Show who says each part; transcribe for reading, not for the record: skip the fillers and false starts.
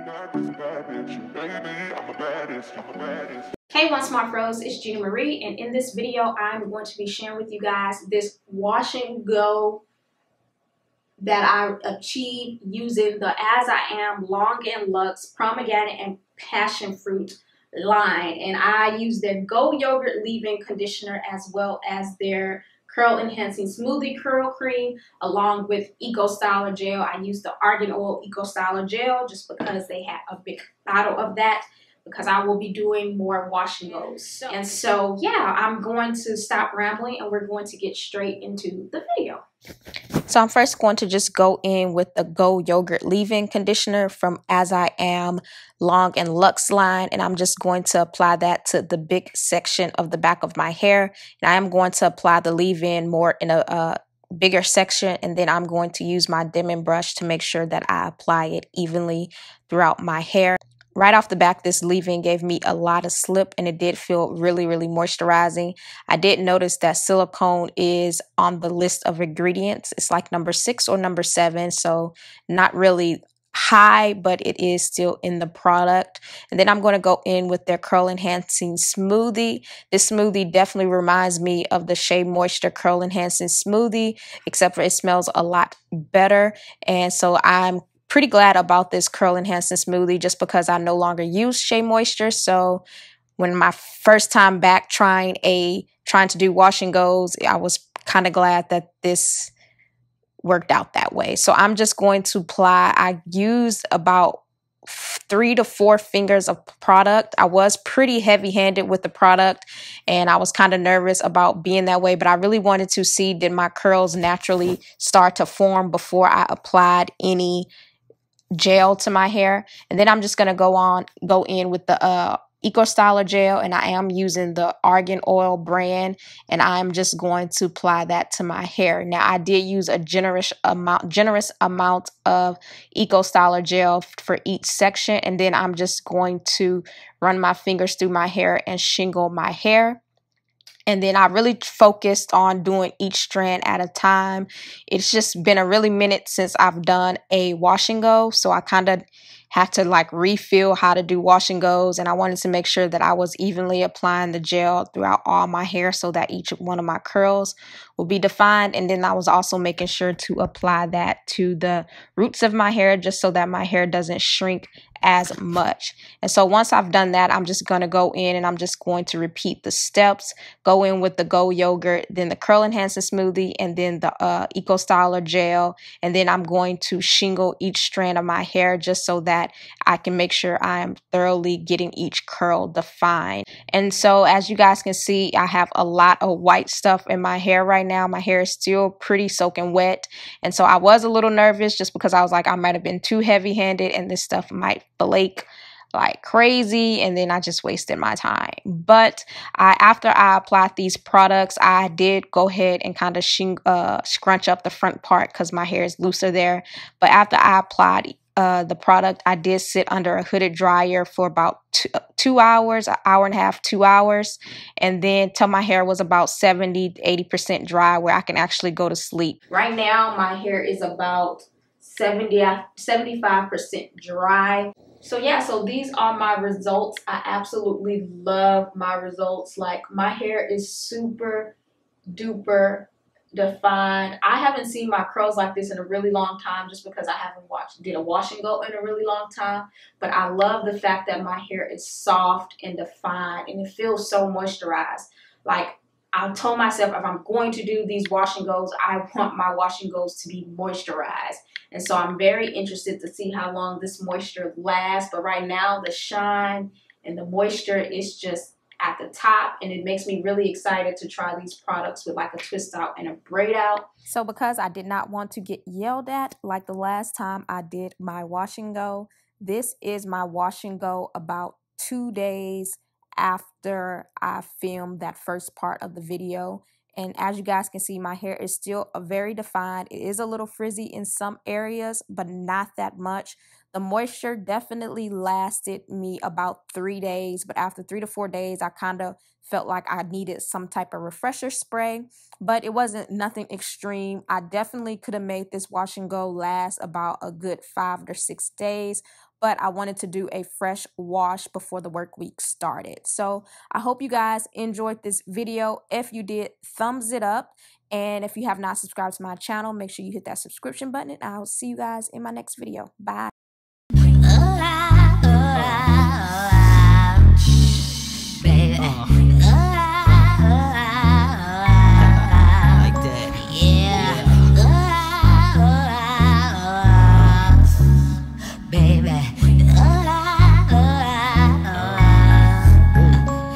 Speaker 1: Hey One Smart Fros, it's Gina Marie, and in this video I'm going to be sharing with you guys this wash and go that I achieved using the As I Am Long and Luxe Pomegranate and Passion Fruit line. And I use their Go Yogurt leave-in conditioner as well as their curl enhancing smoothie curl cream along with Eco Styler gel. I use the argan oil Eco Styler gel just because they have a big bottle of that, because I will be doing more wash and goes. And so yeah, I'm going to stop rambling and we're going to get straight into the video.
Speaker 2: So I'm first going to just go in with the Go Yogurt leave-in conditioner from As I Am Long and Luxe line, and I'm just going to apply that to the big section of the back of my hair. And I am going to apply the leave-in more in a bigger section, and then I'm going to use my dimming brush to make sure that I apply it evenly throughout my hair. Right off the back, this leave-in gave me a lot of slip, and it did feel really, really moisturizing. I did notice that silicone is on the list of ingredients. It's like number 6 or number 7, so not really high, but it is still in the product. And then I'm going to go in with their curl enhancing smoothie. This smoothie definitely reminds me of the Shea Moisture curl enhancing smoothie, except for it smells a lot better. And so I'm pretty glad about this curl enhancing smoothie just because I no longer use Shea Moisture. So when my first time back trying to do wash and goes, I was kind of glad that this worked out that way. So I'm just going to apply. I used about 3 to 4 fingers of product. I was pretty heavy-handed with the product, and I was kind of nervous about being that way, but I really wanted to see, did my curls naturally start to form before I applied any gel to my hair. And then I'm just going to go in with the Eco Styler gel, and I am using the argan oil brand, and I'm just going to apply that to my hair. Now I did use a generous amount of Eco Styler gel for each section, and then I'm just going to run my fingers through my hair and shingle my hair. And then I really focused on doing each strand at a time. It's just been a really minute since I've done a wash and go, so I kind of had to like refeel how to do wash and goes, and I wanted to make sure that I was evenly applying the gel throughout all my hair so that each one of my curls will be defined. And then I was also making sure to apply that to the roots of my hair just so that my hair doesn't shrink as much. And so once I've done that, I'm just going to go in and I'm just going to repeat the steps. Go in with the Go Yogurt, then the curl enhancing smoothie, and then the Eco Styler gel. And then I'm going to shingle each strand of my hair just so that I can make sure I am thoroughly getting each curl defined. And so as you guys can see, I have a lot of white stuff in my hair right now. My hair is still pretty soaking wet. And so I was a little nervous just because I was like, I might have been too heavy-handed and this stuff might flake like crazy, and then I just wasted my time. But after I applied these products, I did go ahead and kind of scrunch up the front part because my hair is looser there. But after I applied the product, I did sit under a hooded dryer for about 2 hours, an hour and a half, 2 hours, and then till my hair was about 70 to 80% dry where I can actually go to sleep.
Speaker 1: Right now my hair is about 75% dry. So yeah, so these are my results. I absolutely love my results. Like, my hair is super duper defined. I haven't seen my curls like this in a really long time just because I haven't did a wash and go in a really long time. But I love the fact that my hair is soft and defined and it feels so moisturized. Like, I told myself if I'm going to do these wash and goes, I want my wash and goes to be moisturized. And so I'm very interested to see how long this moisture lasts. But right now the shine and the moisture is just at the top, and it makes me really excited to try these products with like a twist out and a braid out.
Speaker 2: So because I did not want to get yelled at like the last time I did my wash and go, this is my wash and go about 2 days after I filmed that first part of the video. And as you guys can see, my hair is still very defined. It is a little frizzy in some areas, but not that much. The moisture definitely lasted me about 3 days, but after 3 to 4 days, I kind of felt like I needed some type of refresher spray, but it wasn't nothing extreme. I definitely could have made this wash and go last about a good 5 or 6 days, but I wanted to do a fresh wash before the work week started. So I hope you guys enjoyed this video. If you did, thumbs it up. And if you have not subscribed to my channel, make sure you hit that subscription button, and I'll see you guys in my next video. Bye.